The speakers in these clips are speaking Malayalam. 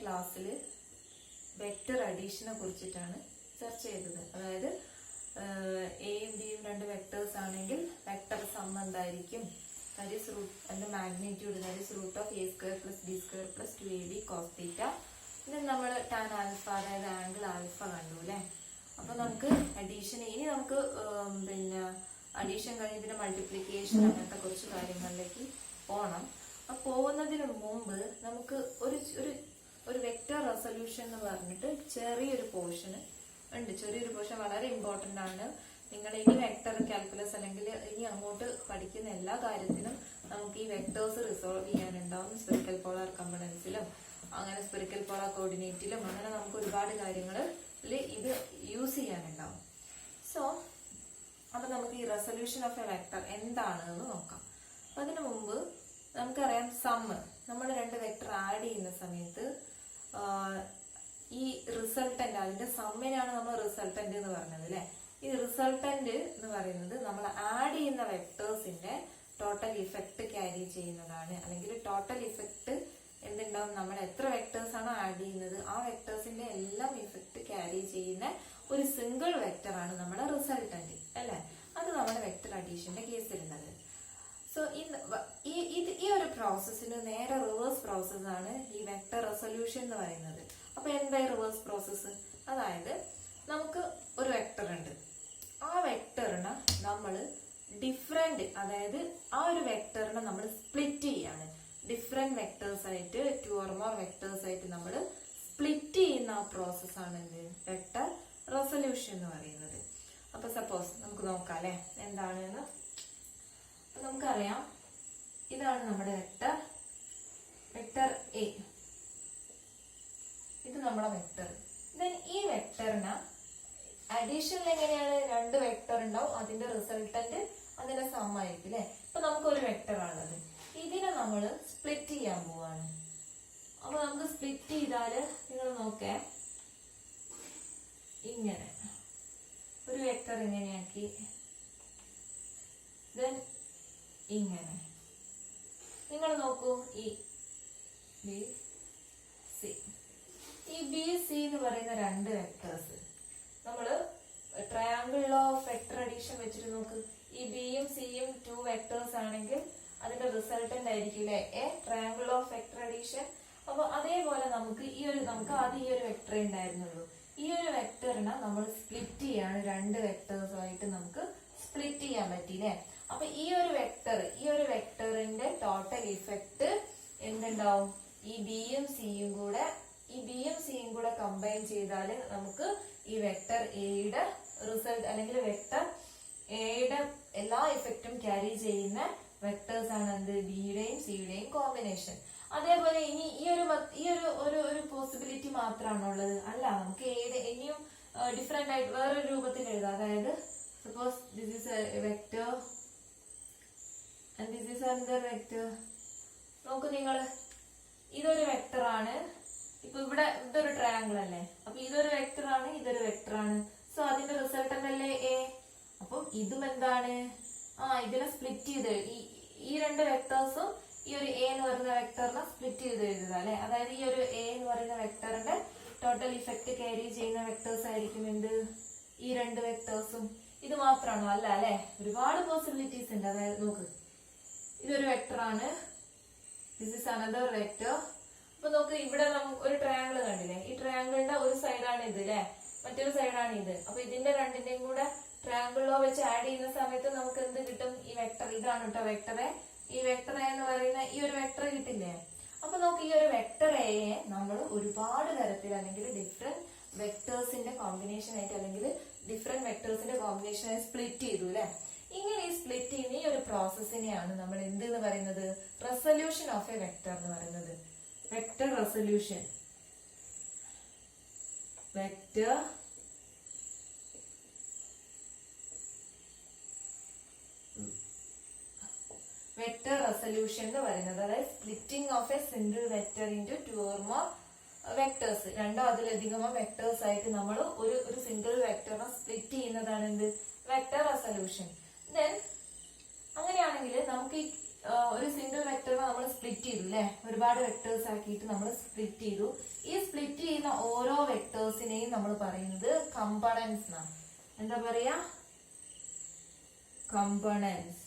ക്ലാസ്സിൽ വെക്റ്റർ അഡീഷനെ കുറിച്ചിട്ടാണ് ചർച്ച ചെയ്തത്. അതായത് എയും ബിയും രണ്ട് വെക്ടേഴ്സ് ആണെങ്കിൽ വെക്ടർ സം എന്തായിരിക്കും? ദാറ്റ് ഈസ് റൂട്ട് അതിന്റെ magnitude that is root of a square plus b square plus 2ab cos theta. ഇത് നമ്മൾ ടാൻ ആൽഫ അതായത് ആംഗിൾ ആൽഫ കണ്ടു അല്ലേ? അപ്പൊ നമുക്ക് അഡീഷൻ ഇനി നമുക്ക് പിന്നെ അഡീഷൻ കഴിഞ്ഞ് ഇതിന്റെ മൾട്ടിപ്ലിക്കേഷൻ അങ്ങനത്തെ കുറച്ച് കാര്യങ്ങളിലേക്ക് പോകണം. അപ്പൊ പോകുന്നതിന് മുമ്പ് നമുക്ക് ഒരു വെക്റ്റർ റെസൊല്യൂഷൻ എന്ന് പറഞ്ഞിട്ട് ചെറിയൊരു പോർഷൻ ഉണ്ട്. ചെറിയൊരു പോർഷൻ വളരെ ഇമ്പോർട്ടന്റ് ആണ്. നിങ്ങൾ ഇനി വെക്ടർ കാൽക്കുലസ് അല്ലെങ്കിൽ ഇനി അങ്ങോട്ട് പഠിക്കുന്ന എല്ലാ കാര്യത്തിലും നമുക്ക് ഈ വെക്ടേഴ്സ് റിസോൾവ് ചെയ്യാനുണ്ടാവും. സ്പെറിക്കൽ പോളാർ കമ്പണൻസിലും അങ്ങനെ സ്പെറിക്കൽ പോളാർ കോർഡിനേറ്റിലും അങ്ങനെ നമുക്ക് ഒരുപാട് കാര്യങ്ങളിൽ ഇത് യൂസ് ചെയ്യാനുണ്ടാവും. സോ അപ്പൊ നമുക്ക് ഈ റെസൊല്യൂഷൻ ഓഫ് എ വെക്ടർ എന്താണെന്ന് നോക്കാം. അപ്പൊ അതിനു മുമ്പ് നമുക്കറിയാം സമ്മ് നമ്മൾ രണ്ട് വെക്ടർ ആഡ് ചെയ്യുന്ന സമയത്ത് ഈ റിസൾട്ടന്റ് അതിന്റെ സമ്മിനാണ് നമ്മൾ റിസൾട്ടന്റ് എന്ന് പറഞ്ഞത് അല്ലെ? ഈ റിസൾട്ടന്റ് എന്ന് പറയുന്നത് നമ്മൾ ആഡ് ചെയ്യുന്ന വെക്ടേഴ്സിന്റെ ടോട്ടൽ ഇഫക്റ്റ് ക്യാരി ചെയ്യുന്നതാണ്. അല്ലെങ്കിൽ ടോട്ടൽ ഇഫക്റ്റ് എന്തുണ്ടാവും? നമ്മൾ എത്ര വെക്ടേഴ്സ് ആണ് ആഡ് ചെയ്യുന്നത് ആ വെക്ടേഴ്സിന്റെ എല്ലാം ഇഫക്റ്റ് ക്യാരി ചെയ്യുന്ന ഒരു സിംഗിൾ വെക്ടർ ആണ് നമ്മുടെ റിസൾട്ടന്റ് അല്ലെ? അത് നമ്മുടെ വെക്ടർ അഡീഷന്റെ കേസിലുള്ളത്. സോ ഈ ഒരു പ്രോസസ്സിന് നേരെ റിവേഴ്സ് പ്രോസസ് ആണ് ഈ വെക്ടർ റെസൊല്യൂഷൻ എന്ന് പറയുന്നത്. അപ്പൊ എന്താ റിവേഴ്സ് പ്രോസസ്സ്? അതായത് നമുക്ക് ഒരു വെക്ടർ ഉണ്ട്. ആ വെക്ടറിനെ നമ്മൾ ഡിഫറെന്റ് അതായത് ആ ഒരു വെക്ടറിനെ നമ്മൾ സ്പ്ലിറ്റ് ചെയ്യാണ്. ഡിഫറെന്റ് വെക്ടേഴ്സ് ആയിട്ട് 2 or more വെക്ടേഴ്സ് ആയിട്ട് നമ്മൾ സ്പ്ലിറ്റ് ചെയ്യുന്ന ആ പ്രോസസ്സാണ് എന്ത്? വെക്ടർ റെസൊല്യൂഷൻ എന്ന് പറയുന്നത്. അപ്പൊ സപ്പോസ് നമുക്ക് നോക്കാം അല്ലെ എന്താണെന്ന്. നമുക്കറിയാം ഇതാണ് നമ്മുടെ വെക്ടർ എ. ഇത് നമ്മുടെ വെക്ടർ. ദെൻ ഈ വെക്ടറിന് അഡീഷനിൽ എങ്ങനെയാണ്? രണ്ട് വെക്ടർ ഉണ്ടാവും, അതിന്റെ റിസൾട്ടന്റ് അതിന്റെ സം ആയിരിക്കും അല്ലെ? ഇപ്പൊ നമുക്ക് ഒരു വെക്ടർ ആണുള്ളത്. ഇതിനെ നമ്മൾ സ്പ്ലിറ്റ് ചെയ്യാൻ പോവാണ്. അപ്പൊ നമുക്ക് സ്പ്ലിറ്റ് ചെയ്താല് നിങ്ങൾ നോക്കേ ഇങ്ങനെ ഒരു വെക്ടർ ഇങ്ങനെയാക്കി ദെൻ ഇങ്ങനെ നിങ്ങൾ നോക്കൂ. ഈ ബി സി എന്ന് പറയുന്ന രണ്ട് വെക്ടേഴ്സ് നമ്മള് ട്രയാങ്കിൾ ഓഫ് വെക്ടർ അഡീഷൻ വെച്ചിട്ട് നോക്ക്. ഈ ബിയും സിയും 2 വെക്ടേഴ്സ് ആണെങ്കിൽ അതിന്റെ റിസൾട്ടന്റ് ആയിരിക്കും അല്ലെ a triangle of vector addition. അപ്പൊ അതേപോലെ നമുക്ക് ആദ്യം ഈ ഒരു വെക്ടറേ ഉണ്ടായിരുന്നുള്ളൂ. ഈ ഒരു വെക്ടറിനെ നമ്മൾ സ്പ്ലിറ്റ് ചെയ്യാണ്. രണ്ട് വെക്ടേഴ്സുമായിട്ട് നമുക്ക് സ്പ്ലിറ്റ് ചെയ്യാൻ പറ്റിയില്ലേ? അപ്പൊ ഈ ഒരു വെക്ടറിന്റെ ടോട്ടൽ ഇഫക്റ്റ് എന്തുണ്ടാവും? ഈ ബിയും സിയും കൂടെ കമ്പൈൻ ചെയ്താൽ നമുക്ക് ഈ വെക്ടർ എയുടെ റിസൾട്ട് അല്ലെങ്കിൽ വെക്ടർ എയുടെ എല്ലാ ഇഫക്റ്റും ക്യാരി ചെയ്യുന്ന വെക്ടേഴ്സ് ആണ് എന്ത്? ബിയുടെയും സിയുടെയും കോമ്പിനേഷൻ. അതേപോലെ ഇനി ഈ ഒരു പോസിബിലിറ്റി മാത്രമാണുള്ളത്? അല്ല, നമുക്ക് എയുടെ ഇനിയും ഡിഫറെന്റ് ആയിട്ട് വേറൊരു രൂപത്തിൽ എഴുതാം. അതായത് suppose this is A vector and this is another vector. നോക്കൂ നിങ്ങൾ, ഇതൊരു വെക്ടർ ആണ്. ഇപ്പൊ ഇതൊരു ട്രയാങ്കിൾ അല്ലേ? അപ്പൊ ഇതൊരു വെക്ടർ ആണ്, ഇതൊരു വെക്ടർ ആണ്. സോ അതിന്റെ റിസൾട്ടന്റ് അല്ലേ എ? അപ്പം ഇതും എന്താണ്? ഇതിനെ സ്പ്ലിറ്റ് ചെയ്ത് ഈ രണ്ട് വെക്ടേഴ്സും ഈ ഒരു എ എന്ന് പറയുന്ന വെക്ടറിനെ സ്പ്ലിറ്റ് ചെയ്ത് എഴുതുക അല്ലെ? അതായത് ഈ ഒരു എ എന്ന് പറയുന്ന വെക്ടറിന്റെ ടോട്ടൽ ഇഫക്റ്റ് ക്യാരി ചെയ്യുന്ന വെക്ടേഴ്സ് ആയിരിക്കും എന്ത്? ഈ രണ്ട് വെക്ടേഴ്സും. ഇത് മാത്രമാണോ? അല്ല അല്ലെ? ഒരുപാട് പോസിബിലിറ്റീസ് ഉണ്ട്. അതായത് നോക്ക്, ഇതൊരു വെക്ടർ ആണ്, ദിസ് ഇസ് അനദർ വെക്ടർ. അപ്പൊ നോക്ക്, ഇവിടെ നമുക്ക് ഒരു ട്രയാങ്കിൾ കണ്ടില്ലേ? ഈ ട്രയാങ്കിളിന്റെ ഒരു സൈഡാണ് ഇത് അല്ലെ? മറ്റൊരു സൈഡാണ് ഇത്. അപ്പൊ ഇതിന്റെ രണ്ടിന്റെയും കൂടെ ട്രയാങ്കിളിലോ വെച്ച് ആഡ് ചെയ്യുന്ന സമയത്ത് നമുക്ക് എന്ത് കിട്ടും? ഈ വെക്ടർ ഇതാണ് കേട്ടോ വെക്ടറെ. ഈ വെക്ടർ എന്ന് പറയുന്ന ഈ ഒരു വെക്ടർ കിട്ടില്ലേ? അപ്പൊ നമുക്ക് ഈ ഒരു വെക്ടർ എയെ നമ്മൾ ഒരുപാട് തരത്തിൽ അല്ലെങ്കിൽ ഡിഫറെന്റ് വെക്ടേഴ്സിന്റെ കോമ്പിനേഷൻ ആയിട്ട് അല്ലെങ്കിൽ ഡിഫറെന്റ് വെക്ടേഴ്സിന്റെ കോമ്പിനേഷൻ ആയി സ്പ്ലിറ്റ് ചെയ്തു അല്ലെ? ഇങ്ങനെ ഈ സ്പ്ലിറ്റ് ചെയ്യുന്ന ഈ ഒരു പ്രോസസ്സിനെയാണ് നമ്മൾ എന്തെന്ന് പറയുന്നത്? റെസൊല്യൂഷൻ ഓഫ് എ വെക്ടർ എന്ന് പറയുന്നത്. Vector resolution. വെക്ടർ റെസൊല്യൂഷൻ എന്ന് പറയുന്നത് അതായത് splitting of A single vector into 2 or more vectors. രണ്ടോ അതിലധികമോ വെക്ടേഴ്സ് ആയിട്ട് നമ്മൾ ഒരു സിംഗിൾ വെക്ടറിനെ സ്പ്ലിറ്റ് ചെയ്യുന്നതാണ് എന്ത്? Vector resolution. ദെൻ അങ്ങനെയാണെങ്കിൽ നമുക്ക് ഒരു സിംഗിൾ വെക്ടറിനെ നമ്മൾ സ്പ്ലിറ്റ് ചെയ്തു അല്ലെ? ഒരുപാട് വെക്ടേഴ്സ് ആക്കിയിട്ട് നമ്മൾ സ്പ്ലിറ്റ് ചെയ്തു. ഈ വെക്ടേഴ്സിനെയും നമ്മൾ പറയുന്നത് കമ്പണൻസ് എന്നാണ്. എന്താ പറയാ? കമ്പണൻസ്.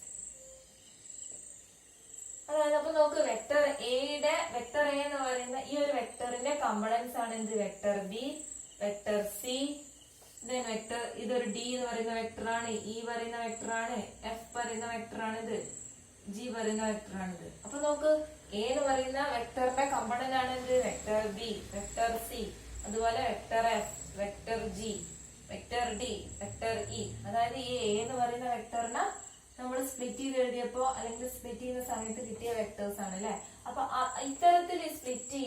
അതായത് അപ്പൊ നോക്ക്, വെക്ടർ എയുടെ വെക്ടർ എ എന്ന് പറയുന്ന ഈ ഒരു വെക്ടറിന്റെ കമ്പണൻസ് ആണ് എന്ത്? Vector B, vector C, then vector ഇതൊരു ഡി എന്ന് പറയുന്ന വെക്ടറാണ്, ഇ പറയുന്ന വെക്ടറാണ്, എഫ് പറയുന്ന വെക്ടറാണ്, ഇത് ജി പറയുന്ന വെക്ടറാണിത്. അപ്പൊ നോക്ക്, എ എന്ന് പറയുന്ന വെക്ടറിന്റെ കമ്പണന്റ് ആണ് എന്ത്? വെക്ടർ ബി, വെക്ടർ സി, അതുപോലെ vector F, vector G, vector D, vector E. അതായത് ഈ എ എന്ന് പറയുന്ന വെക്ടറിനെ നമ്മൾ സ്പ്ലിറ്റ് ചെയ്ത് എഴുതിയപ്പോ അല്ലെങ്കിൽ സ്പ്ലിറ്റ് ചെയ്യുന്ന സമയത്ത് കിട്ടിയ വെക്ടേഴ്സ് ആണ് അല്ലെ. അപ്പൊ ഇത്തരത്തിൽ സ്പ്ലിറ്റ്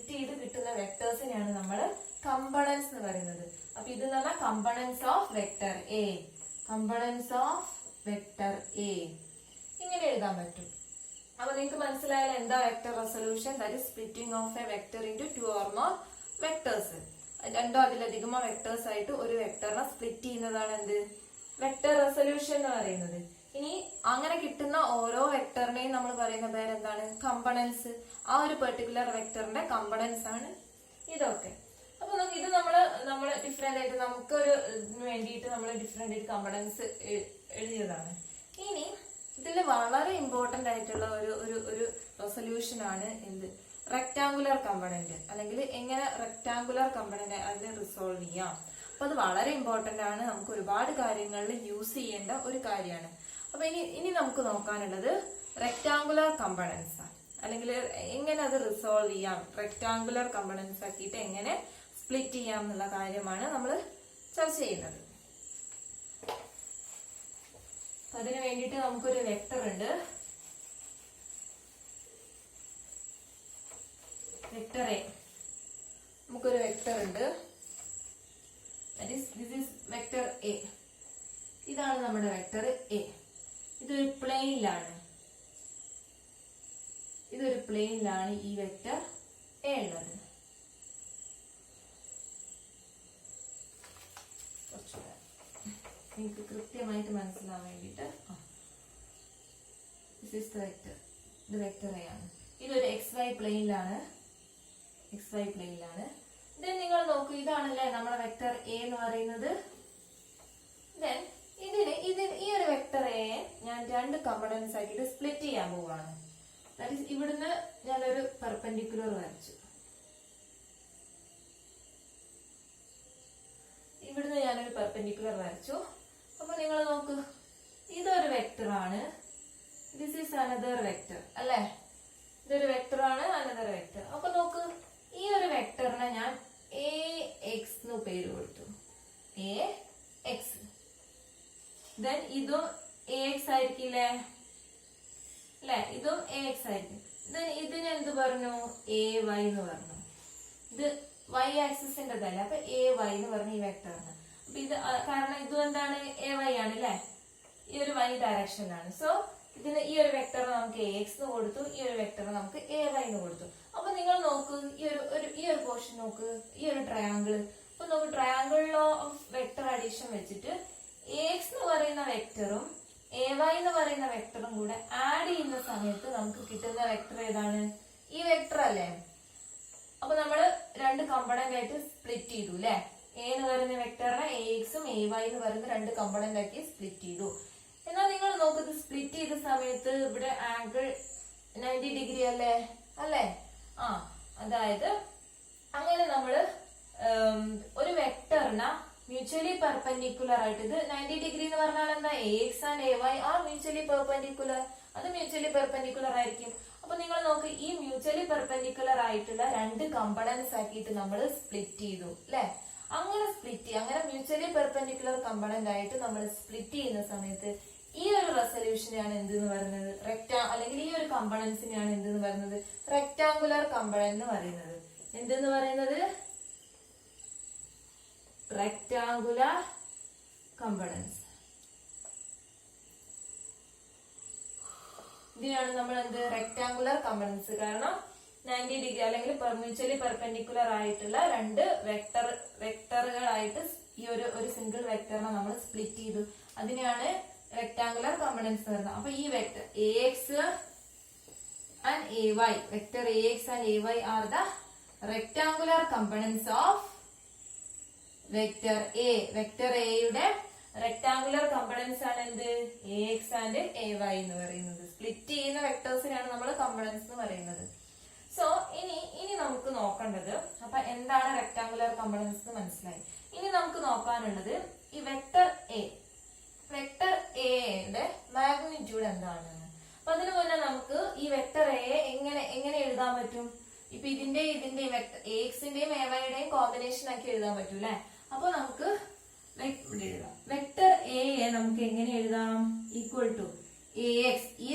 ചെയ്ത് കിട്ടുന്ന വെക്ടേഴ്സിനെയാണ് നമ്മൾ കമ്പണൻസ് എന്ന് പറയുന്നത്. അപ്പൊ ഇത് എന്ന് പറഞ്ഞാൽ components of vector A, components of vector A, ഇങ്ങനെ എഴുതാൻ പറ്റും. അപ്പൊ നിങ്ങൾക്ക് മനസ്സിലായാലും എന്താ vector resolution? That is splitting of A vector into 2 or more vectors. രണ്ടോ അതിലധികമോ വെക്ടേഴ്സ് ആയിട്ട് ഒരു വെക്ടറിനെ സ്പ്ലിറ്റ് ചെയ്യുന്നതാണ് എന്ത്? വെക്ടർ റെസൊല്യൂഷൻ എന്ന് പറയുന്നത്. ഇനി അങ്ങനെ കിട്ടുന്ന ഓരോ വെക്ടറിനെയും നമ്മൾ പറയുന്ന പേരെന്താണ്? കമ്പണൻസ്. ആ ഒരു പെർട്ടിക്കുലർ വെക്ടറിന്റെ കമ്പണൻസ് ആണ് ഇതൊക്കെ. അപ്പൊ നമുക്ക് ഇത് നമ്മള് ഡിഫറെന്റ് ആയിട്ട് നമുക്കൊരു ഇതിന് വേണ്ടിയിട്ട് നമ്മൾ ഡിഫറെന്റ് ആയിട്ട് കമ്പണൻസ് എഴുതിയതാണ്. ഇനി ഇതിൽ വളരെ ഇമ്പോർട്ടന്റ് ആയിട്ടുള്ള ഒരു റെസൊല്യൂഷൻ ആണ് എന്ത്? റെക്ടാങ്കുലർ കമ്പണന്റ്, അല്ലെങ്കിൽ എങ്ങനെ റെക്ടാങ്കുലർ കമ്പണന്റ് അതിനെ റിസോൾവ് ചെയ്യാം. അപ്പൊ അത് വളരെ ഇമ്പോർട്ടന്റ് ആണ്, നമുക്ക് ഒരുപാട് കാര്യങ്ങളിൽ യൂസ് ചെയ്യേണ്ട ഒരു കാര്യമാണ്. അപ്പൊ ഇനി നമുക്ക് നോക്കാനുള്ളത് റെക്ടാങ്കുലർ കമ്പണൻസ് ആണ്, അല്ലെങ്കിൽ എങ്ങനെ അത് റിസോൾവ് ചെയ്യാം, റെക്ടാങ്കുലർ കമ്പണൻസ് ആക്കിയിട്ട് എങ്ങനെ സ്പ്ലിറ്റ് ചെയ്യാം എന്നുള്ള കാര്യമാണ് നമ്മൾ ചർച്ച ചെയ്യുന്നത്. അതിനു വേണ്ടിയിട്ട് നമുക്കൊരു വെക്ടർ ഉണ്ട്, വെക്ടർ എ. നമുക്കൊരു വെക്ടർ ഉണ്ട്, ദിസ് ഈസ് വെക്ടർ എ. ഇതാണ് നമ്മുടെ വെക്ടർ എ. ഇതൊരു പ്ലെയിനിലാണ്, ഈ വെക്ടർ എ ഉള്ളത്. നിങ്ങൾക്ക് കൃത്യമായിട്ട് മനസ്സിലാവാൻ വേണ്ടിട്ട് ദിസ് ഈസ് ദ വെക്ടർ, ഇത് വെക്ടർ എ ആണ്. ഇതൊരു XY പ്ലെയിനിലാണ്. ദെൻ നിങ്ങൾ നോക്കൂ, ഇതാണല്ലേ നമ്മുടെ വെക്ടർ എ എന്ന് പറയുന്നത്. ദെൻ ഈ ഒരു വെക്ടർ എ ഞാൻ 2 കമ്പണൻസ് ആക്കിയിട്ട് സ്പ്ലിറ്റ് ചെയ്യാൻ പോവാണ്. ദാറ്റ് ഈസ് ഇവിടുന്ന് ഞാനൊരു പെർപെൻഡിക്കുലർ വരച്ചു, അപ്പൊ നിങ്ങൾ നോക്കൂ, ഇതൊരു വെക്ടർ ആണ്, ദിസ് ഈസ് അനദർ വെക്ടർ അല്ലെ. ഇതൊരു വെക്ടർ ആണ്, അനദർ വെക്ടർ. അപ്പൊ നോക്ക്, ഈ ഒരു വെക്ടറിനെ ഞാൻ AX എന്ന് പേര് കൊടുത്തു, AX. ദെൻ ഇതും AX ആയിരിക്കില്ലേ അല്ലെ, ഇതും AX ആയിരിക്കും. ദെൻ ഇതിന് എന്ത് പറഞ്ഞു? AY എന്ന് പറഞ്ഞു. ഇത് Y ആക്സിസിന്റെതല്ല, അപ്പൊ AY എന്ന് പറഞ്ഞു ഈ വെക്ടറിന്. അപ്പൊ ഇത് കാരണം ഇതും എന്താണ്? AY ആണ് അല്ലെ, ഈ ഒരു Y ഡയറക്ഷനിലാണ്. സോ ഇതിന് ഈ ഒരു വെക്ടറിന് നമുക്ക് AX എന്ന് കൊടുത്തു, ഈ ഒരു വെക്ടറിന് നമുക്ക് AY എന്ന് കൊടുത്തു. അപ്പൊ നിങ്ങൾ നോക്ക്, ഈ ഒരു പോർഷൻ നോക്ക്, ഈ ഒരു ട്രയാങ്കിൾ. അപ്പൊ നോക്ക്, ട്രയാങ്കിൾ ഓഫ് വെക്ടർ അഡീഷൻ വെച്ചിട്ട് AX എന്ന് പറയുന്ന വെക്ടറും AY എന്ന് പറയുന്ന വെക്ടറും കൂടെ ആഡ് ചെയ്യുന്ന സമയത്ത് നമുക്ക് കിട്ടുന്ന വെക്ടർ ഏതാണ്? ഈ വെക്ടർ അല്ലേ. അപ്പൊ നമ്മള് 2 കമ്പണന്റ് ആയിട്ട് സ്പ്ലിറ്റ് ചെയ്തു അല്ലെ. A എന്ന് പറയുന്ന വെക്ടറിനെ AXഉം AY എന്ന് പറയുന്ന 2 കമ്പണന്റ് ആക്കി സ്പ്ലിറ്റ് ചെയ്തു. എന്നാൽ നിങ്ങൾ നോക്കുന്നത്, സ്പ്ലിറ്റ് ചെയ്ത സമയത്ത് ഇവിടെ ആംഗിൾ 90 ഡിഗ്രി അല്ലേ. അതായത് അങ്ങനെ നമ്മള് ഒരു വെക്ടറിന മ്യൂച്വലി പെർപെൻഡിക്കുലർ ആയിട്ട്, ഇത് 90 ഡിഗ്രി എന്ന് പറഞ്ഞാൽ എന്താ? AX and AY R mutually perpendicular, അത് മ്യൂച്വലി പെർപെൻഡിക്കുലർ ആയിരിക്കും. അപ്പൊ നിങ്ങൾ നോക്ക്, ഈ മ്യൂച്വലി പെർപെൻഡിക്കുലർ ആയിട്ടുള്ള 2 കമ്പണൻസ് ആക്കിയിട്ട് നമ്മൾ സ്പ്ലിറ്റ് ചെയ്തു അല്ലെ. അങ്ങനെ മ്യൂച്വലി പെർപെൻഡിക്കുലർ കമ്പണന്റ് ആയിട്ട് നമ്മൾ സ്പ്ലിറ്റ് ചെയ്യുന്ന സമയത്ത് ഈ ഒരു റെസൊല്യൂഷനെയാണ് എന്തെന്ന് പറയുന്നത്? അല്ലെങ്കിൽ ഈ ഒരു കമ്പണൻസിനെയാണ് എന്തെന്ന് പറയുന്നത്? റെക്ടാങ്കുലർ കമ്പണന്റ് എന്ന് പറയുന്നത്. എന്തെന്ന് പറയുന്നത്? Rectangular components. ഇതിനാണ് നമ്മൾ എന്ത്? Rectangular components. കാരണം 90 ഡിഗ്രി അല്ലെങ്കിൽ മ്യൂച്വലി പെർപെൻഡിക്കുലർ ആയിട്ടുള്ള 2 വെക്ടറുകളായിട്ട് ഈ ഒരു സിംഗിൾ വെക്ടറിനെ നമ്മൾ സ്പ്ലിറ്റ് ചെയ്തു. അതിനെയാണ് റെക്ടാങ്കുലർ കമ്പണൻസ് എന്ന് പറയുന്നത്. അപ്പൊ ഈ vector AX and AY, vector AX and AY are the rectangular components of vector A. Vector എയുടെ റെക്ടാങ്കുലർ കമ്പണൻസ് ആണ് എന്ത്? AX ആൻഡ് AY എന്ന് പറയുന്നത്. സ്പ്ലിറ്റ് ചെയ്യുന്ന വെക്ടേഴ്സിനാണ് നമ്മൾ കമ്പണൻസ് എന്ന് പറയുന്നത്. സോ ഇനി നമുക്ക് നോക്കേണ്ടത്, അപ്പൊ എന്താണ് റെക്ടാങ്കുലർ കമ്പണൻസ് എന്ന് മനസ്സിലായി. ഇനി നമുക്ക് നോക്കാനുള്ളത് ഈ വെക്ടർ എ. വെക്ടർ എയുടെ മാഗ്നിറ്റ്യൂഡ് എന്താണ്? അപ്പൊ അതിനു മുന്നേ നമുക്ക് ഈ വെക്ടർ എ എങ്ങനെ എഴുതാൻ പറ്റും? ഇപ്പൊ ഇതിന്റെ AXന്റെയും AYയുടെയും കോമ്പിനേഷൻ ആക്കി എഴുതാൻ പറ്റും അല്ലെ? അപ്പൊ നമുക്ക് എഴുതാം. വെക്ടർ എ നമുക്ക് എങ്ങനെ എഴുതാം? Equal to AX. ഈ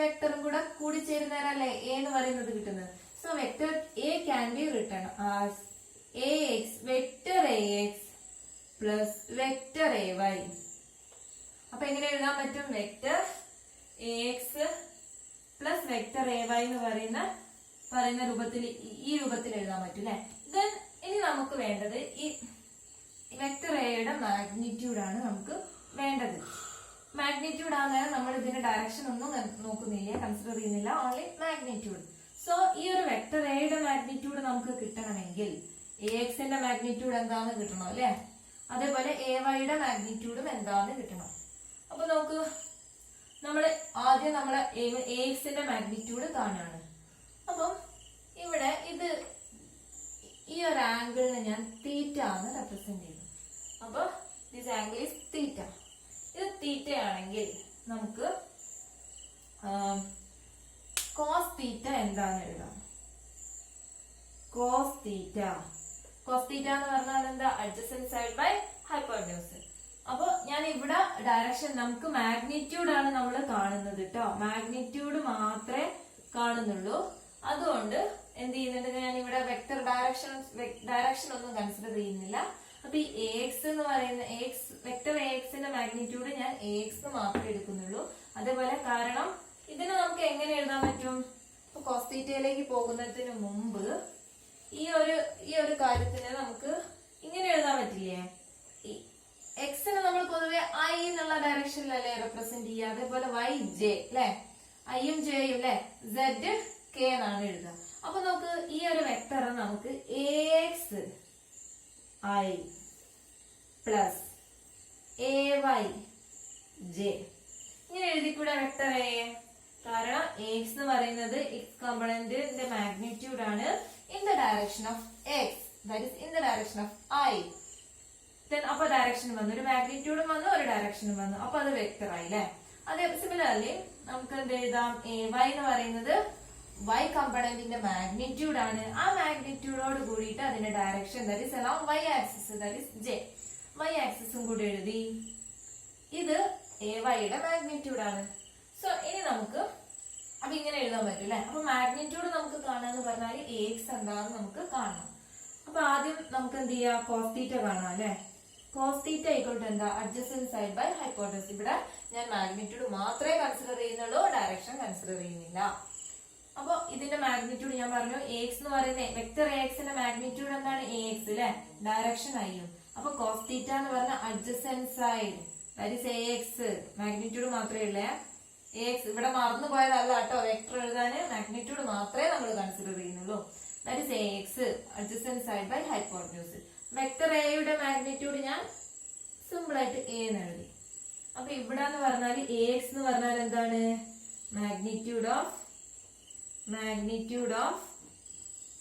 വെക്ടറും കൂടെ കൂടി ചേരുന്നേരല്ലേ എ എന്ന് പറയുന്നത് കിട്ടുന്നത്. So vector A can be written as AX, vector AX plus vector AY. അപ്പൊ എങ്ങനെ എഴുതാൻ പറ്റും? Vector AX plus vector AY എന്ന് പറയുന്ന രൂപത്തിൽ, ഈ രൂപത്തിൽ എഴുതാൻ പറ്റും അല്ലെ? ദെൻ ഇനി നമുക്ക് വേണ്ടത് ഈ വെക്ടർ എയുടെ മാഗ്നിറ്റ്യൂഡ് ആണ് നമുക്ക് വേണ്ടത്. മാഗ്നിറ്റ്യൂഡ് ആകുന്നേരം നമ്മൾ ഇതിന്റെ ഡയറക്ഷൻ ഒന്നും നോക്കുന്നില്ല, കൺസിഡർ ചെയ്യുന്നില്ല, ഓൺലി മാഗ്നിറ്റ്യൂഡ്. സോ ഈ ഒരു വെക്ടർ എയുടെ മാഗ്നിറ്റ്യൂഡ് നമുക്ക് കിട്ടണമെങ്കിൽ AXന്റെ മാഗ്നിറ്റ്യൂഡ് എന്താന്ന് കിട്ടണം അല്ലെ? അതേപോലെ AYയുടെ മാഗ്നിറ്റ്യൂഡും എന്താന്ന് കിട്ടണം. അപ്പൊ നോക്ക്, ആദ്യം നമ്മള് AXന്റെ മാഗ്നിറ്റ്യൂഡ് കാണാണ്. അപ്പം ഇവിടെ ഈ ഒരു ആംഗിളിനെ ഞാൻ തീറ്റ എന്ന് റെപ്രസെന്റ് ചെയ്തു. അപ്പൊ ദിസ് ആംഗിൾ ഈസ് തീറ്റ. ഇത് തീറ്റ ആണെങ്കിൽ നമുക്ക് കോസ് തീറ്റ എന്താന്ന് എഴുതാം. കോസ് തീറ്റ എന്ന് പറഞ്ഞാൽ എന്താ? Adjacent side by hypotenuse. അപ്പൊ ഞാൻ ഇവിടെ ഡയറക്ഷൻ, നമുക്ക് മാഗ്നിറ്റ്യൂഡ് ആണ് നമ്മൾ കാണുന്നത് കേട്ടോ, മാഗ്നിറ്റ്യൂഡ് മാത്രമേ കാണുന്നുള്ളൂ. അതുകൊണ്ട് എന്ത് ചെയ്യുന്നുണ്ട്, ഞാൻ ഇവിടെ വെക്ടർ ഡയറക്ഷൻ ഒന്നും കൺസിഡർ ചെയ്യുന്നില്ല. അപ്പൊ ഈ AX എന്ന് പറയുന്ന വെക്ടർ AXന്റെ മാഗ്നിറ്റ്യൂഡ് ഞാൻ AX മാത്രമേ എടുക്കുന്നുള്ളൂ. അതേപോലെ കാരണം ഇതിനെ നമുക്ക് എങ്ങനെ എഴുതാൻ പറ്റും? ഇപ്പൊ കോസ് തീറ്റയിലേക്ക് പോകുന്നതിന് മുമ്പ് ഈ ഒരു കാര്യത്തിന് നമുക്ക് ഇങ്ങനെ എഴുതാൻ പറ്റില്ലേ? എക്സിനെ നമ്മൾ പൊതുവെ I എന്നുള്ള ഡയറക്ഷനിലല്ലേ റെപ്രസെന്റ് ചെയ്യുക. അതേപോലെ Y J അല്ലെ, ഐയും ജെയും അല്ലെ, Z K എന്നാണ് എഴുതുക. അപ്പൊ നമുക്ക് ഈ ഒരു വെക്ടർ നമുക്ക് AX I plus AY J ഇങ്ങനെ എഴുതിക്കൂടെ വെക്ടർ എ? കാരണം AX എന്ന് പറയുന്നത് X കമ്പണന്റിന്റെ മാഗ്നിറ്റ്യൂഡ് ആണ് in the direction of X, that is in the direction of I. Then അപ്പൊ ഡയറക്ഷൻ വന്നു, ഒരു മാഗ്നിറ്റ്യൂഡും വന്നു, ഒരു ഡയറക്ഷനും വന്നു. അപ്പൊ അത് വെക്ടർ ആയി അല്ലെ? അതേ സിമിലർലി നമുക്ക് എന്ത് എഴുതാം? AY എന്ന് പറയുന്നത് Y കമ്പണന്റിന്റെ മാഗ്നിറ്റ്യൂഡ് ആണ്. ആ മാഗ്നിറ്റ്യൂഡോട് കൂടിയിട്ട് അതിന്റെ direction that is along Y axis, that is J. Y ആക്സിസും കൂടി എഴുതി. ഇത് AYയുടെ മാഗ്നിറ്റ്യൂഡ് ആണ്. സോ ഇനി നമുക്ക് അപ്പൊ ഇങ്ങനെ എഴുതാൻ പറ്റും അല്ലെ? അപ്പൊ മാഗ്നിറ്റ്യൂഡ് നമുക്ക് കാണാന്ന് പറഞ്ഞാൽ AX എന്താണെന്ന് നമുക്ക് കാണണം. അപ്പൊ ആദ്യം നമുക്ക് എന്ത് ചെയ്യാം? കോസ് തീറ്റ കാണാം അല്ലെ? കോസ് തീറ്റ ആയിക്കോട്ടെ എന്താ? Adjacent side by hypotenuse. ഇവിടെ ഞാൻ മാഗ്നിറ്റ്യൂഡ് മാത്രമേ കൺസിഡർ ചെയ്യുന്നുള്ളൂ, ഡയറക്ഷൻ കൺസിഡർ ചെയ്യുന്നില്ല. അപ്പൊ ഇതിന്റെ മാഗ്നിറ്റ്യൂഡ് ഞാൻ പറഞ്ഞു AX എന്ന് പറയുന്നത് വെക്ടർ AXന്റെ മാഗ്നിറ്റ്യൂഡ് എന്താണ്? AX അല്ലെ? ഡയറക്ഷൻ ആയും. അപ്പൊ കോസ് തീറ്റ എന്ന് പറഞ്ഞ adjacent side that is AX. Magnitude മാത്രമേ ഉള്ളേ. AX ഇവിടെ മറന്നു പോയതല്ല കേട്ടോ, വെക്ടർ എഴുതാന് മാഗ്നിറ്റ്യൂഡ് മാത്രമേ നമ്മൾ കൺസിഡർ ചെയ്യുന്നുള്ളൂ. That is AX adjacent side by hypotenuse. Vector എയുടെ മാഗ്നിറ്റ്യൂഡ് ഞാൻ സിമ്പിൾ ആയിട്ട് A എന്ന് എഴുതി. അപ്പൊ ഇവിടെ എന്ന് പറഞ്ഞാൽ AX എന്ന് പറഞ്ഞാൽ എന്താണ്? മാഗ്നിറ്റ്യൂഡ് ഓഫ്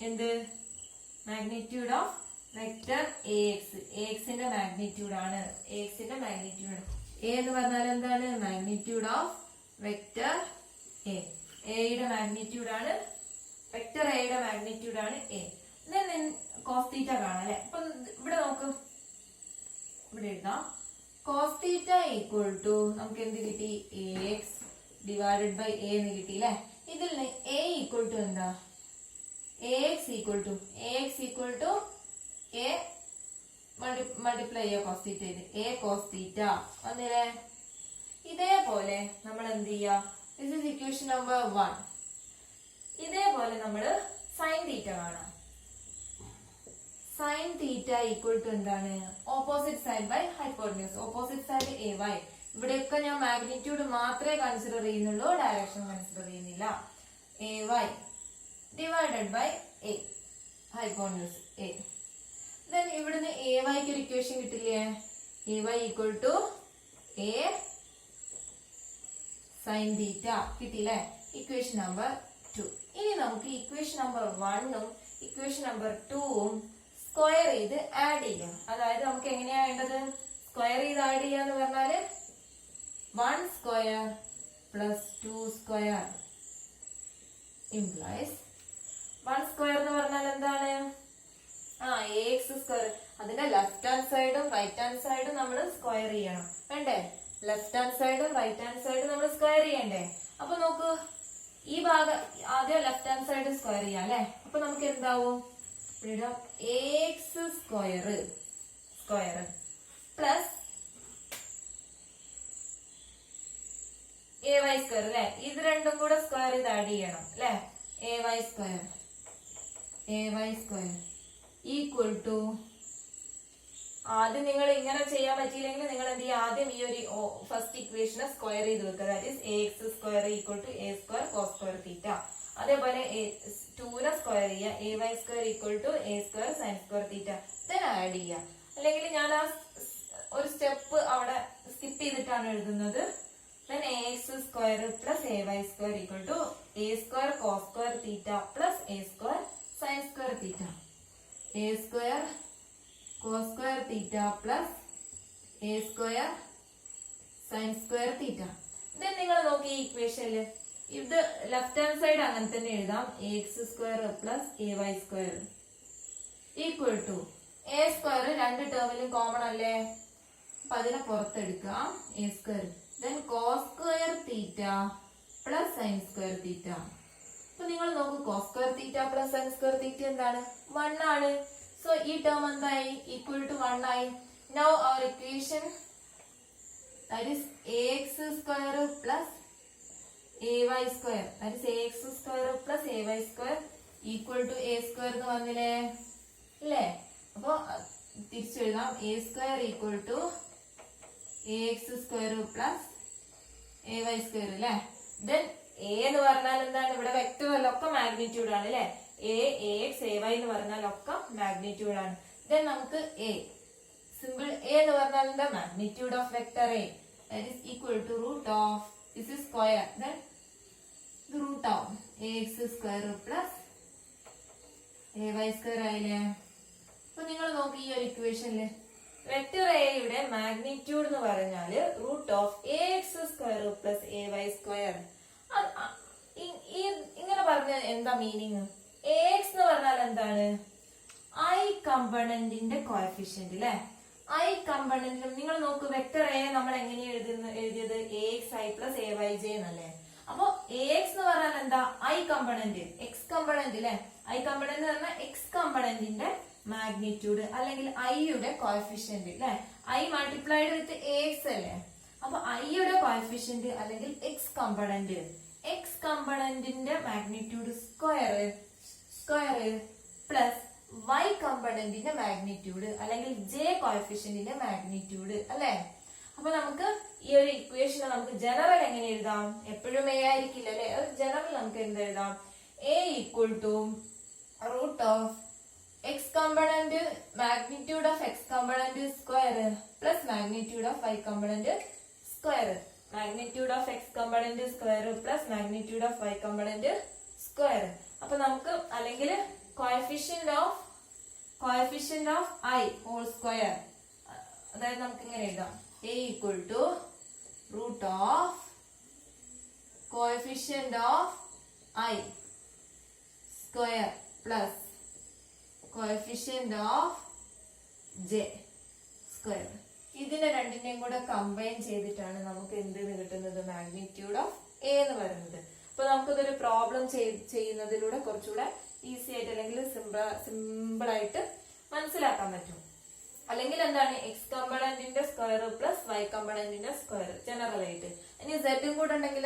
എന്ത്? Magnitude of vector AX. AXന്റെ മാഗ്നിറ്റ്യൂഡ് ആണ്. AXന്റെ മാഗ്നിറ്റ്യൂഡ് A എന്ന് പറഞ്ഞാൽ എന്താണ്? Magnitude of vector A. Aയുടെ മാഗ്നിറ്റ്യൂഡ് ആണ്, വെക്ടർ എയുടെ മാഗ്നിറ്റ്യൂഡ് ആണ് A. കോസ് തീറ്റ കാണാം അല്ലെ? അപ്പൊ ഇവിടെ നോക്ക്, ഇവിടെ എഴുതാം കോസ് തീറ്റ ഈക്വൽ ടു നമുക്ക് എന്ത് കിട്ടി? AX ഡിവൈഡഡ് ബൈ A എന്ന് കിട്ടി അല്ലെ? ഇതിൽ A ഈക്വൽ ടു എന്താ? AX equal to A multiply ചെയ്യുക കോസ് തീറ്റ ചെയ്ത് A കോസ് തീറ്റ വന്നില്ലേ? ഇതേപോലെ നമ്മൾ എന്ത് ചെയ്യാം? This is equation number 1. ഇതേപോലെ നമ്മള് സൈൻ തീറ്റ കാണാം. സൈൻ തീറ്റ ഈക്വൽ ടു എന്താണ്? Opposite side by hypotenuse. Opposite side AY. ഇവിടെയൊക്കെ ഞാൻ മാഗ്നിറ്റ്യൂഡ് മാത്രമേ കൺസിഡർ ചെയ്യുന്നുള്ളൂ, ഡയറക്ഷൻ കൺസിഡർ ചെയ്യുന്നില്ല. AY divided by A hypotenuse A. Then ഇവിടെ ഇവിടുന്ന് എ വൈക്ക് ഒരു ഇക്വേഷൻ കിട്ടില്ലേ? A Y equal to A sine theta കിട്ടിയില്ലേ? Equation number 2. ഇനി നമുക്ക് ഇക്വേഷൻ നമ്പർ 1ഉം ഇക്വേഷൻ നമ്പർ 2ഉം സ്ക്വയർ ചെയ്ത് ആഡ് ചെയ്യാം. അതായത് നമുക്ക് എങ്ങനെയാ വേണ്ടത്? സ്ക്വയർ ചെയ്ത് ആഡ് ചെയ്യാന്ന് പറഞ്ഞാല് 1 square plus 2 square implies 1 square എന്ന് പറഞ്ഞാൽ എന്താണ്? ax square. അതിന്റെ ലെഫ്റ്റ് ഹാൻഡ് സൈഡും റൈറ്റ് ഹാൻഡ് സൈഡും നമ്മൾ സ്ക്വയർ ചെയ്യണം വേണ്ടേ? ലെഫ്റ്റ് ഹാൻഡ് സൈഡും റൈറ്റ് ഹാൻഡ് സൈഡും നമ്മൾ സ്ക്വയർ ചെയ്യണ്ടേ? അപ്പൊ നോക്കൂ, ഈ ഭാഗം ആദ്യം ലെഫ്റ്റ് ഹാൻഡ് സൈഡ് സ്ക്വയർ ചെയ്യാം അല്ലെ? അപ്പൊ നമുക്ക് എന്താവും? X square plus A Y square അല്ലെ? ഇത് രണ്ടും കൂടെ സ്ക്വയർ ചെയ്ത് ആഡ് ചെയ്യണം അല്ലെ? A Y square equal to, ആദ്യം നിങ്ങൾ ഇങ്ങനെ ചെയ്യാൻ പറ്റിയില്ലെങ്കിൽ നിങ്ങൾ എന്ത് ചെയ്യുക? ആദ്യം ഈ ഒരു ഫസ്റ്റ് ഇക്വേഷനെ സ്ക്വയർ ചെയ്ത് വെക്കുക. That is x square equal to A square cos square theta. അതേപോലെ 2നെ സ്ക്വയർ ചെയ്യുക. A Y square equal to A square sine square theta. then add ചെയ്യുക. അല്ലെങ്കിൽ ഞാൻ ആ ഒരു സ്റ്റെപ്പ് അവിടെ സ്കിപ്പ് ചെയ്തിട്ടാണ് എഴുതുന്നത്. then ax square plus A Y square equal to A square cos square theta plus A square sine square theta. A square cos square theta plus a square sin square theta. then നിങ്ങൾ നോക്കി ഈ ഇക്വേഷനില് ഇത് ലെഫ്റ്റ് ഹാൻഡ് സൈഡ് അങ്ങനെ തന്നെ എഴുതാം. X square plus A Y square equal to A square രണ്ട് ടേമിലും കോമൺ അല്ലേ? അപ്പൊ അതിനെ പുറത്തെടുക്കാം. A square then cos square theta plus sin square theta. അപ്പൊ നിങ്ങൾ നോക്കൂ, cos square theta plus sin square theta എന്താണ്? 1 ആണ്. So, ഈ term എന്തായി? equal to 1 ആയി. Now, our equation, that is ax square plus ay square, that is ax square plus ay square equal to a square എന്ന് വന്നില്ലേ? ഇല്ലേ? അപ്പൊ തിരിച്ചെഴുതാം. a square equal to ax square plus ay square അല്ലേ? Then a എന്ന് പറഞ്ഞാൽ എന്താണ്? ഇവിടെ വെക്ടർ അല്ല, ഒക്കെ മാഗ്നിറ്റ്യൂഡ് ആണ് അല്ലേ? ax ay എന്ന് പറഞ്ഞാൽ ഒക്കെ മാഗ്നിറ്റ്യൂഡ് ആണ്. then നമുക്ക് a സിമ്പിൾ a എന്ന് പറഞ്ഞാൽ എന്താ? Magnitude of vector a, that is equal to root of, this is square, then the root of ax square plus ay square ആയില്ലേ? അപ്പൊ നിങ്ങൾ നോക്കി ഈ ഒരു ഇക്വേഷനില് വെക്ടർ a യുടെ മാഗ്നിറ്റ്യൂഡ് എന്ന് പറഞ്ഞാല് root of ax square plus ay square. ഇങ്ങനെ പറഞ്ഞ എന്താ മീനിങ്? ax എന്ന് പറഞ്ഞാൽ എന്താണ്? i കമ്പണന്റിന്റെ കോഎഫിഷ്യന്റ് അല്ലെ? i കമ്പണന്റിലും നിങ്ങൾ നോക്കൂ, വെക്ടർ a നമ്മൾ എങ്ങനെയാ എഴുതിയത്? axi പ്ലസ് ayj എന്നല്ലേ? അപ്പൊ ax എന്ന് പറഞ്ഞാൽ എന്താ? i കമ്പണന്റ്, x കമ്പണന്റ് അല്ലെ? i കമ്പണന്റ് എന്ന് പറഞ്ഞാൽ x കമ്പണന്റിന്റെ മാഗ്നിറ്റ്യൂഡ് അല്ലെങ്കിൽ i യുടെ കോഎഫിഷ്യന്റ് അല്ലെ? i മൾട്ടിപ്ലൈഡ് വിത്ത് ax അല്ലേ? അപ്പൊ i യുടെ കോഎഫിഷ്യന്റ് അല്ലെങ്കിൽ x കമ്പണന്റിന്റെ മാഗ്നിറ്റ്യൂഡ് സ്ക്വയർ പ്ലസ് y കമ്പണന്റിന്റെ മാഗ്നിറ്റ്യൂഡ് അല്ലെങ്കിൽ j കോഎഫിഷ്യന്റിന്റെ മാഗ്നിറ്റ്യൂഡ് അല്ലെ? അപ്പൊ നമുക്ക് ഈ ഒരു ഇക്വേഷനെ നമുക്ക് ജനറൽ എങ്ങനെ എഴുതാം? എപ്പോഴും a ആയിരിക്കില്ല അല്ലെ? ജനറൽ നമുക്ക് എന്ത് എഴുതാം? a equal to root of x component magnitude of x component square plus magnitude of y component square. Magnitude of x component square plus magnitude of y component square. അപ്പൊ നമുക്ക് അല്ലെങ്കിൽ coefficient of i whole square, അതായത് നമുക്ക് ഇങ്ങനെ എഴുതാം. a equal to root of coefficient of i square plus coefficient of j square. ഇതിനെ രണ്ടിനെയും കൂടെ കമ്പൈൻ ചെയ്തിട്ടാണ് നമുക്ക് എന്ത് കിട്ടുന്നത്? മാഗ്നിറ്റ്യൂഡ് ഓഫ് a എന്ന് പറയുന്നത്. അപ്പൊ നമുക്കിതൊരു പ്രോബ്ലം ചെയ്യുന്നതിലൂടെ കുറച്ചുകൂടെ ഈസി ആയിട്ട് അല്ലെങ്കിൽ സിമ്പിൾ ആയിട്ട് മനസ്സിലാക്കാൻ പറ്റും. അല്ലെങ്കിൽ എന്താണ്? എക്സ് കമ്പണന്റിന്റെ സ്ക്വയർ പ്ലസ് വൈ കമ്പണന്റിന്റെ സ്ക്വയർ ജനറൽ ആയിട്ട്. ഇനി സെഡും കൂടെ ഉണ്ടെങ്കിൽ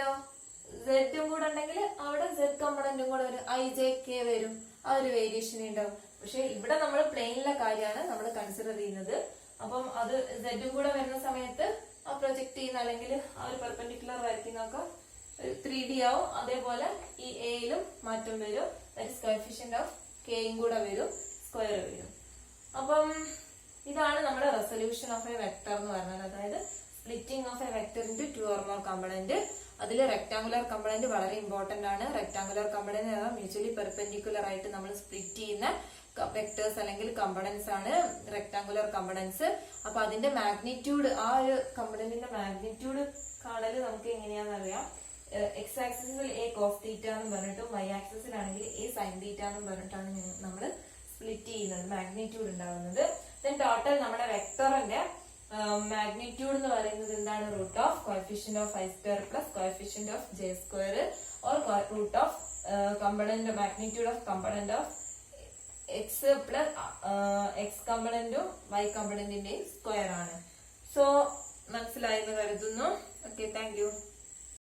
അവിടെ സെഡ് കമ്പണന്റും കൂടെ വരും, ഐ ജെ കെ വരും, ആ ഒരു വേരിയേഷൻ ഉണ്ടാവും. പക്ഷെ ഇവിടെ നമ്മൾ പ്ലെയിനിലെ കാര്യമാണ് നമ്മൾ കൺസിഡർ ചെയ്യുന്നത്. അപ്പം അത് സെഡും കൂടെ വരുന്ന സമയത്ത് ആ പ്രൊജക്ട് ചെയ്യുന്ന അല്ലെങ്കിൽ ആ ഒരു പെർപെൻഡിക്കുലർ വരയ്ക്കുന്നൊക്കെ 3D ആവും. അതേപോലെ ഈ എയിലും മാറ്റം വരും, ദാറ്റ് ഈസ് കോഎഫിഷ്യന്റ് ഓഫ് കെയും കൂടെ വരും, സ്ക്വയർ വരും. അപ്പം ഇതാണ് നമ്മുടെ റെസൊല്യൂഷൻ ഓഫ് എ വെക്ടർ എന്ന് പറയുന്നത്. അതായത് splitting of A vector into 2 or more component. അതിൽ റെക്ടാങ്കുലർ കമ്പണന്റ് വളരെ ഇമ്പോർട്ടന്റ് ആണ്. റെക്ടാങ്കുലർ കമ്പണന്റ് മ്യൂച്വലി പെർപെൻഡിക്കുലർ ആയിട്ട് നമ്മൾ സ്പ്ലിറ്റ് ചെയ്യുന്ന വെക്ടേഴ്സ് അല്ലെങ്കിൽ കമ്പണൻസ് ആണ് റെക്ടാങ്കുലർ കമ്പണൻസ്. അപ്പൊ അതിന്റെ മാഗ്നിറ്റ്യൂഡ്, ആ ഒരു കമ്പണന്റിന്റെ മാഗ്നിറ്റ്യൂഡ് കാണല് നമുക്ക് എങ്ങനെയാണെന്ന് അറിയാം. എക്സ് ആക്സിസിൽ എ കോസ് തീറ്റ എന്ന് പറഞ്ഞിട്ടും വൈ ആക്സിസിലാണെങ്കിൽ എ സൈൻ തീറ്റ എന്ന് പറഞ്ഞിട്ടാണ് നമ്മൾ സ്പ്ലിറ്റ് ചെയ്യുന്നത്, മാഗ്നിറ്റ്യൂഡ് ഉണ്ടാകുന്നത്. ദെൻ ടോട്ടൽ നമ്മുടെ വെക്ടറിന്റെ മാഗ്നിറ്റ്യൂഡ് എന്ന് പറയുന്നത് എന്താണ്? Root of coefficient of I square plus coefficient of J square or root of component, magnitude of component of X plus X കമ്പണന്റും വൈ കമ്പണന്റിന്റെയും സ്ക്വയർ ആണ്. സോ മനസ്സിലായെന്ന് കരുതുന്നു. Okay, thank U.